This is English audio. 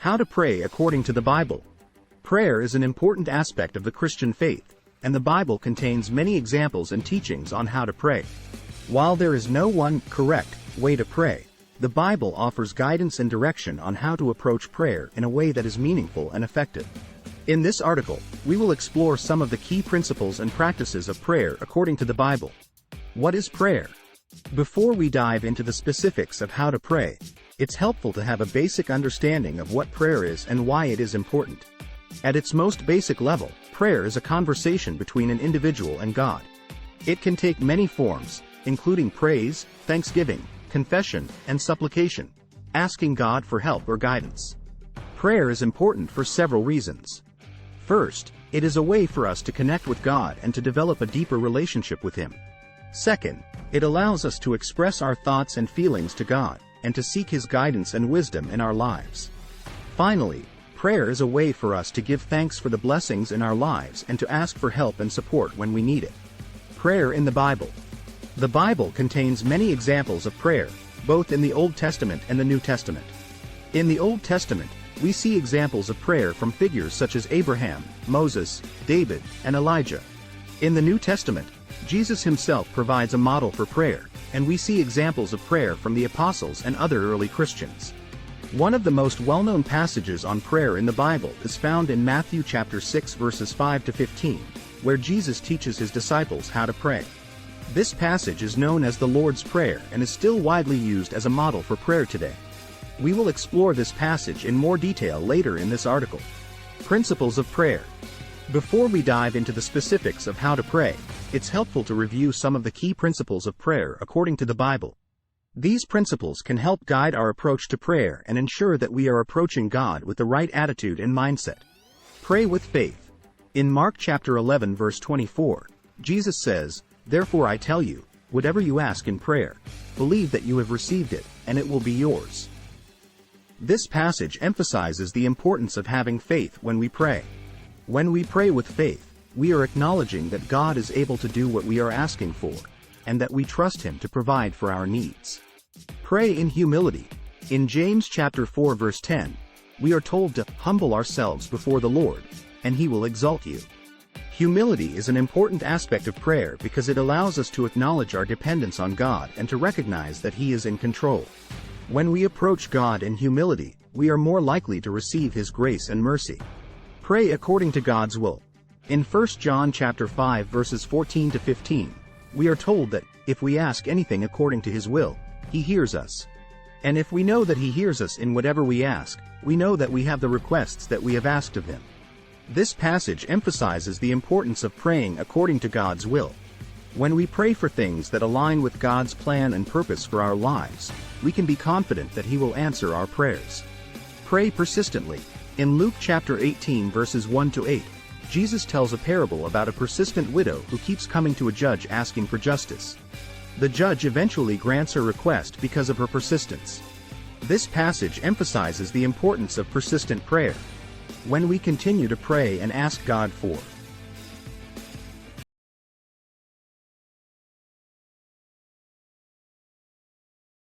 How to pray according to the Bible. Prayer is an important aspect of the Christian faith, and the Bible contains many examples and teachings on how to pray. While there is no one correct way to pray, the Bible offers guidance and direction on how to approach prayer in a way that is meaningful and effective. In this article, we will explore some of the key principles and practices of prayer according to the Bible. What is prayer? Before we dive into the specifics of how to pray, it's helpful to have a basic understanding of what prayer is and why it is important. At its most basic level, prayer is a conversation between an individual and God. It can take many forms, including praise, thanksgiving, confession, and supplication, asking God for help or guidance. Prayer is important for several reasons. First, it is a way for us to connect with God and to develop a deeper relationship with Him. Second, it allows us to express our thoughts and feelings to God, and to seek His guidance and wisdom in our lives. Finally, prayer is a way for us to give thanks for the blessings in our lives and to ask for help and support when we need it. Prayer in the Bible. The Bible contains many examples of prayer, both in the Old Testament and the New Testament. In the Old Testament, we see examples of prayer from figures such as Abraham, Moses, David, and Elijah. In the New Testament, Jesus himself provides a model for prayer, and we see examples of prayer from the apostles and other early Christians. One of the most well-known passages on prayer in the Bible is found in Matthew chapter 6 verses 5 to 15, where Jesus teaches his disciples how to pray. This passage is known as the Lord's Prayer and is still widely used as a model for prayer today. We will explore this passage in more detail later in this article. Principles of prayer. Before we dive into the specifics of how to pray, it's helpful to review some of the key principles of prayer according to the Bible. These principles can help guide our approach to prayer and ensure that we are approaching God with the right attitude and mindset. Pray with faith. In Mark chapter 11 verse 24, Jesus says, "Therefore I tell you, whatever you ask in prayer, believe that you have received it, and it will be yours." This passage emphasizes the importance of having faith when we pray. When we pray with faith, we are acknowledging that God is able to do what we are asking for, and that we trust Him to provide for our needs. Pray in humility. In James chapter 4 verse 10, we are told to humble ourselves before the Lord, and He will exalt you. Humility is an important aspect of prayer because it allows us to acknowledge our dependence on God and to recognize that He is in control. When we approach God in humility, we are more likely to receive His grace and mercy. Pray according to God's will. In 1 John chapter 5 verses 14 to 15, we are told that, if we ask anything according to His will, He hears us. And if we know that He hears us in whatever we ask, we know that we have the requests that we have asked of Him. This passage emphasizes the importance of praying according to God's will. When we pray for things that align with God's plan and purpose for our lives, we can be confident that He will answer our prayers. Pray persistently. In Luke chapter 18 verses 1 to 8, Jesus tells a parable about a persistent widow who keeps coming to a judge asking for justice. The judge eventually grants her request because of her persistence. This passage emphasizes the importance of persistent prayer. When we continue to pray and ask God for